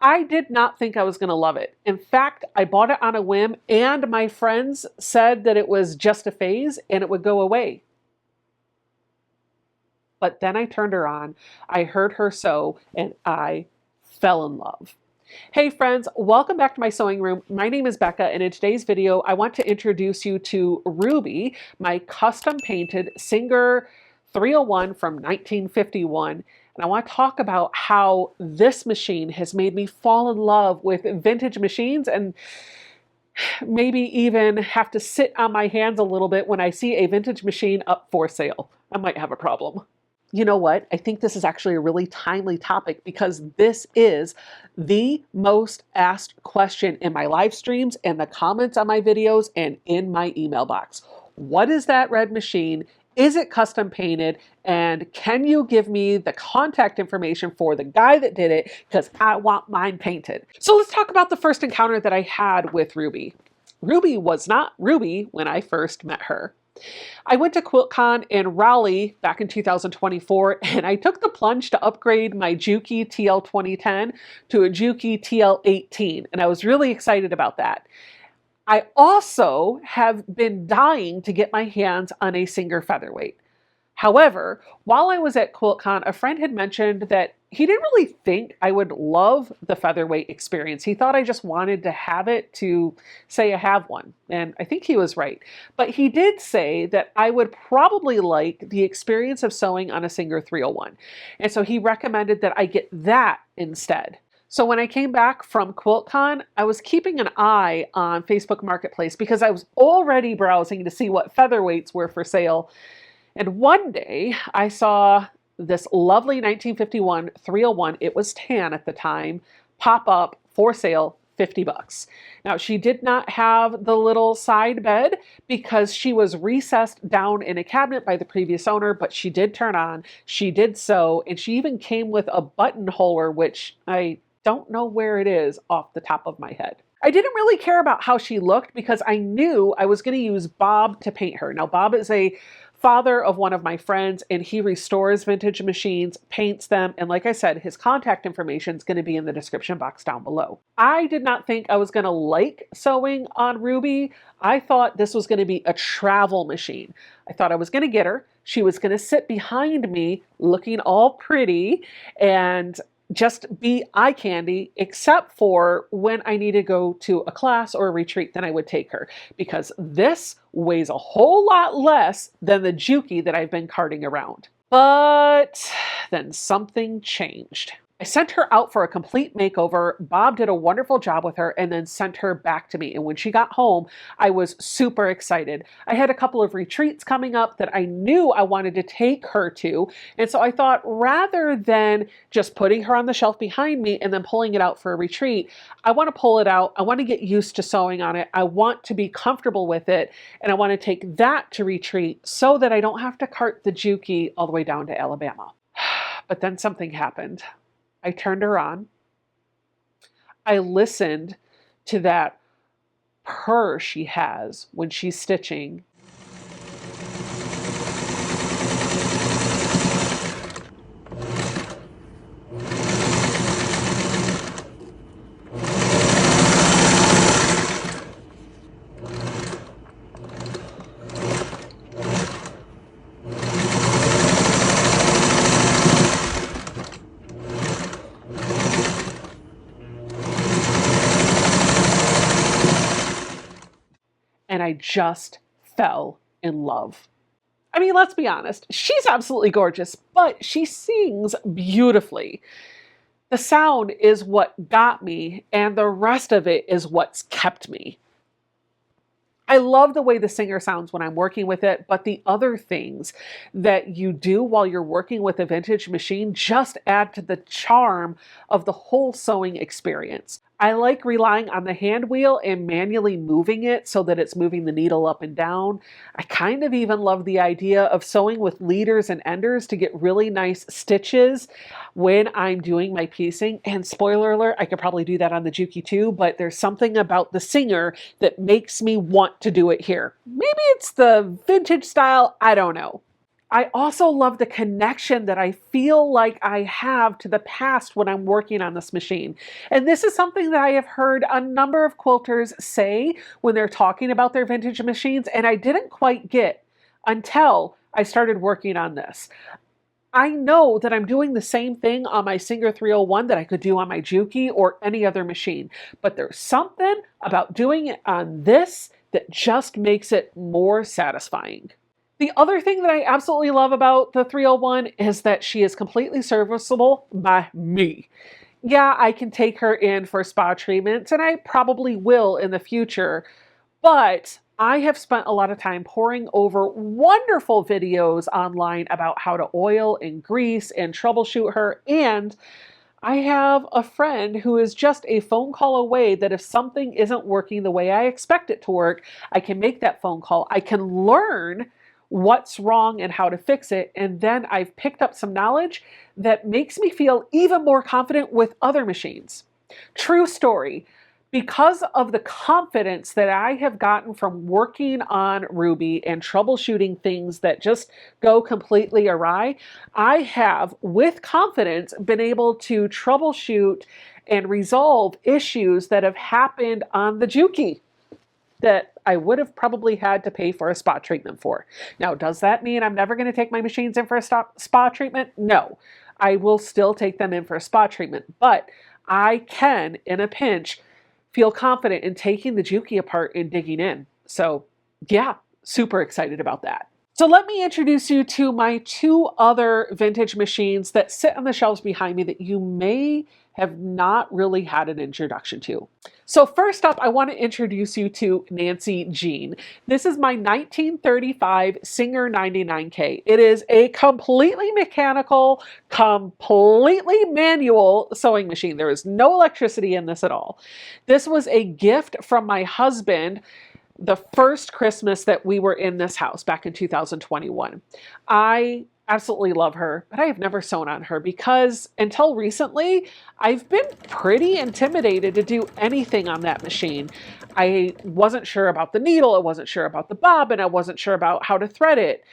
I did not think I was going to love it. In fact, I bought it on a whim, and my friends said that it was just a phase and it would go away. But then I turned her on, I heard her sew, and I fell in love. Hey friends, welcome back to my sewing room. My name is Becca, and in today's video, I want to introduce you to Ruby, my custom painted Singer 301 from 1951. And I want to talk about how this machine has made me fall in love with vintage machines and maybe even have to sit on my hands a little bit when I see a vintage machine up for sale. I might have a problem. You know what? I think this is actually a really timely topic because this is the most asked question in my live streams and the comments on my videos and in my email box. What is that red machine? Is it custom painted? And can you give me the contact information for the guy that did it? Because I want mine painted. So let's talk about the first encounter that I had with Ruby. Ruby was not Ruby when I first met her. I went to QuiltCon in Raleigh back in 2024, and I took the plunge to upgrade my Juki TL 2010 to a Juki TL 18, and I was really excited about that. I also have been dying to get my hands on a Singer featherweight. However, while I was at QuiltCon, a friend had mentioned that he didn't really think I would love the featherweight experience. He thought I just wanted to have it to say I have one, and I think he was right. But he did say that I would probably like the experience of sewing on a Singer 301, and so he recommended that I get that instead. So when I came back from QuiltCon, I was keeping an eye on Facebook Marketplace because I was already browsing to see what featherweights were for sale. And one day I saw this lovely 1951 301, it was tan at the time, pop up for sale, 50 bucks. Now she did not have the little side bed because she was recessed down in a cabinet by the previous owner, but she did turn on, she did sew, and she even came with a buttonholer, which I don't know where it is off the top of my head. I didn't really care about how she looked because I knew I was going to use Bob to paint her. Now, Bob is a father of one of my friends, and he restores vintage machines, paints them, and like I said, his contact information is going to be in the description box down below. I did not think I was going to like sewing on Ruby. I thought this was going to be a travel machine. I thought I was going to get her. She was going to sit behind me looking all pretty and just be eye candy, except for when I need to go to a class or a retreat, then I would take her because this weighs a whole lot less than the Juki that I've been carting around. But then something changed. I sent her out for a complete makeover. Bob did a wonderful job with her and then sent her back to me. And when she got home, I was super excited. I had a couple of retreats coming up that I knew I wanted to take her to. And so I thought rather than just putting her on the shelf behind me and then pulling it out for a retreat, I want to pull it out. I want to get used to sewing on it. I want to be comfortable with it. And I want to take that to retreat so that I don't have to cart the Juki all the way down to Alabama. But then something happened. I turned her on. I listened to that purr she has when she's stitching. And I just fell in love. I mean, let's be honest, she's absolutely gorgeous, but she sings beautifully. The sound is what got me, and the rest of it is what's kept me. I love the way the Singer sounds when I'm working with it, but the other things that you do while you're working with a vintage machine just add to the charm of the whole sewing experience. I like relying on the hand wheel and manually moving it so that it's moving the needle up and down. I kind of even love the idea of sewing with leaders and enders to get really nice stitches when I'm doing my piecing. And spoiler alert, I could probably do that on the Juki too, but there's something about the Singer that makes me want to do it here. Maybe it's the vintage style, I don't know. I also love the connection that I feel like I have to the past when I'm working on this machine. And this is something that I have heard a number of quilters say when they're talking about their vintage machines, and I didn't quite get until I started working on this. I know that I'm doing the same thing on my Singer 301 that I could do on my Juki or any other machine, but there's something about doing it on this that just makes it more satisfying. The other thing that I absolutely love about the 301 is that she is completely serviceable by me. Yeah, I can take her in for spa treatments, and I probably will in the future, but I have spent a lot of time poring over wonderful videos online about how to oil and grease and troubleshoot her. And I have a friend who is just a phone call away that if something isn't working the way I expect it to work, I can make that phone call. I can learn what's wrong and how to fix it. And then I've picked up some knowledge that makes me feel even more confident with other machines. True story. Because of the confidence that I have gotten from working on Ruby and troubleshooting things that just go completely awry, I have, with confidence, been able to troubleshoot and resolve issues that have happened on the Juki that I would have probably had to pay for a spa treatment for. Now, does that mean I'm never going to take my machines in for a spa treatment? No. I will still take them in for a spa treatment, but I can, in a pinch, feel confident in taking the Juki apart and digging in. So yeah, super excited about that. So let me introduce you to my two other vintage machines that sit on the shelves behind me that you may have not really had an introduction to. So first up, I want to introduce you to Nancy Jean. This is my 1935 Singer 99K. It is a completely mechanical, completely manual sewing machine. There is no electricity in this at all. This was a gift from my husband the first Christmas that we were in this house back in 2021. I absolutely love her, but I have never sewn on her because until recently, I've been pretty intimidated to do anything on that machine. I wasn't sure about the needle, I wasn't sure about the bobbin, I wasn't sure about how to thread it.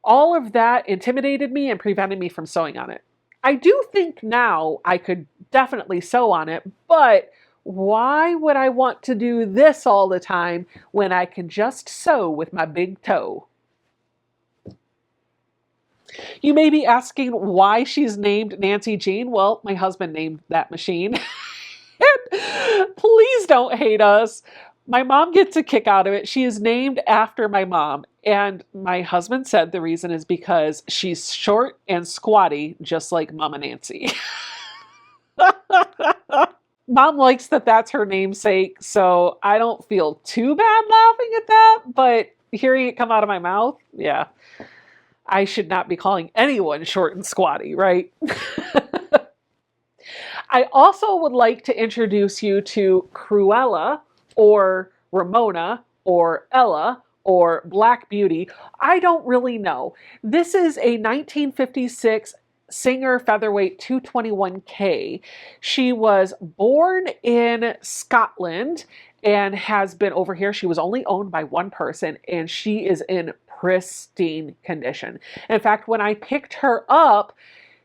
All of that intimidated me and prevented me from sewing on it. I do think now I could definitely sew on it, but why would I want to do this all the time when I can just sew with my big toe? You may be asking why she's named Nancy Jean. Well, my husband named that machine. Please don't hate us. My mom gets a kick out of it. She is named after my mom. And my husband said the reason is because she's short and squatty, just like Mama Nancy. Mom likes that that's her namesake, so I don't feel too bad laughing at that, but hearing it come out of my mouth, yeah. I should not be calling anyone short and squatty, right? I also would like to introduce you to Cruella, or Ramona, or Ella, or Black Beauty. I don't really know. This is a 1956 Singer Featherweight 221K. She was born in Scotland and has been over here. She was only owned by one person, and she is in pristine condition. In fact, when I picked her up,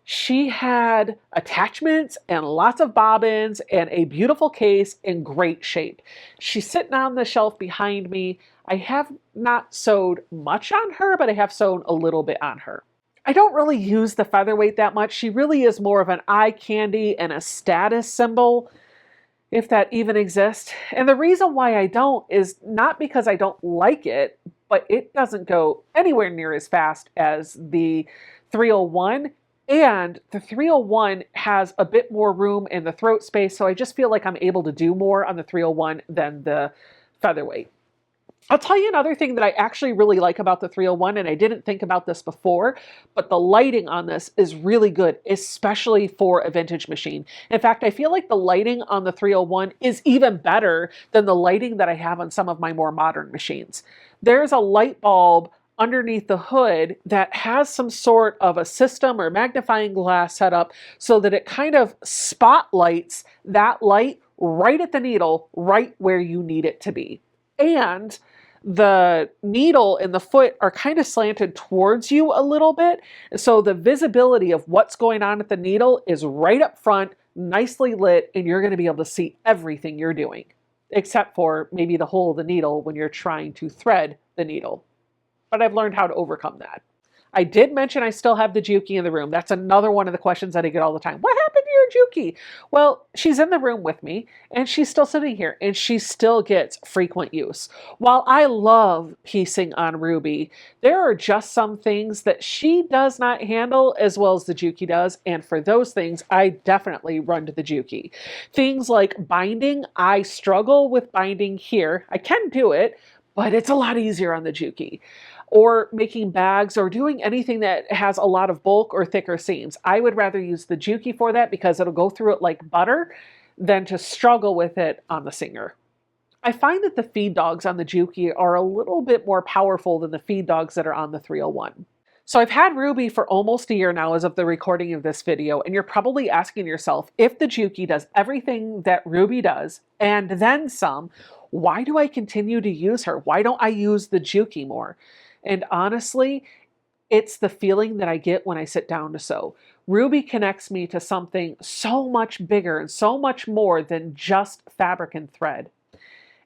she had attachments and lots of bobbins and a beautiful case in great shape. She's sitting on the shelf behind me. I have not sewed much on her, but I have sewn a little bit on her. I don't really use the featherweight that much. She really is more of an eye candy and a status symbol, if that even exists. And the reason why I don't is not because I don't like it, but it doesn't go anywhere near as fast as the 301. And the 301 has a bit more room in the throat space, so I just feel like I'm able to do more on the 301 than the featherweight. I'll tell you another thing that I actually really like about the 301, and I didn't think about this before, but the lighting on this is really good, especially for a vintage machine. In fact, I feel like the lighting on the 301 is even better than the lighting that I have on some of my more modern machines. There's a light bulb underneath the hood that has some sort of a system or magnifying glass set up so that it kind of spotlights that light right at the needle, right where you need it to be. And the needle and the foot are kind of slanted towards you a little bit. So the visibility of what's going on at the needle is right up front, nicely lit, and you're going to be able to see everything you're doing, except for maybe the hole of the needle when you're trying to thread the needle. But I've learned how to overcome that. I did mention I still have the Juki in the room. That's another one of the questions that I get all the time. What happened to your Juki? Well, she's in the room with me and she's still sitting here and she still gets frequent use. While I love piecing on Ruby, there are just some things that she does not handle as well as the Juki does. And for those things, I definitely run to the Juki. Things like binding, I struggle with binding here. I can do it, but it's a lot easier on the Juki. Or making bags or doing anything that has a lot of bulk or thicker seams. I would rather use the Juki for that because it'll go through it like butter than to struggle with it on the Singer. I find that the feed dogs on the Juki are a little bit more powerful than the feed dogs that are on the 301. So I've had Ruby for almost a year now as of the recording of this video, and you're probably asking yourself, if the Juki does everything that Ruby does and then some, why do I continue to use her? Why don't I use the Juki more? And honestly, it's the feeling that I get when I sit down to sew. Ruby connects me to something so much bigger and so much more than just fabric and thread.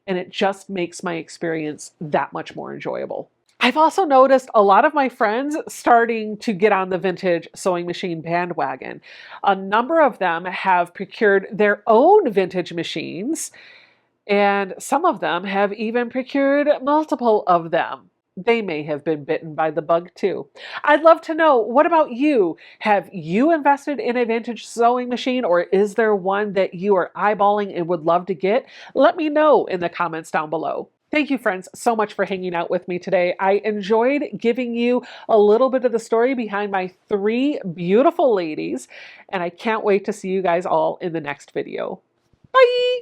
And it just makes my experience that much more enjoyable. I've also noticed a lot of my friends starting to get on the vintage sewing machine bandwagon. A number of them have procured their own vintage machines, and some of them have even procured multiple of them. They may have been bitten by the bug too. I'd love to know, what about you? Have you invested in a vintage sewing machine, or is there one that you are eyeballing and would love to get? Let me know in the comments down below. Thank you, friends, so much for hanging out with me today. I enjoyed giving you a little bit of the story behind my 3 beautiful ladies, and I can't wait to see you guys all in the next video. Bye!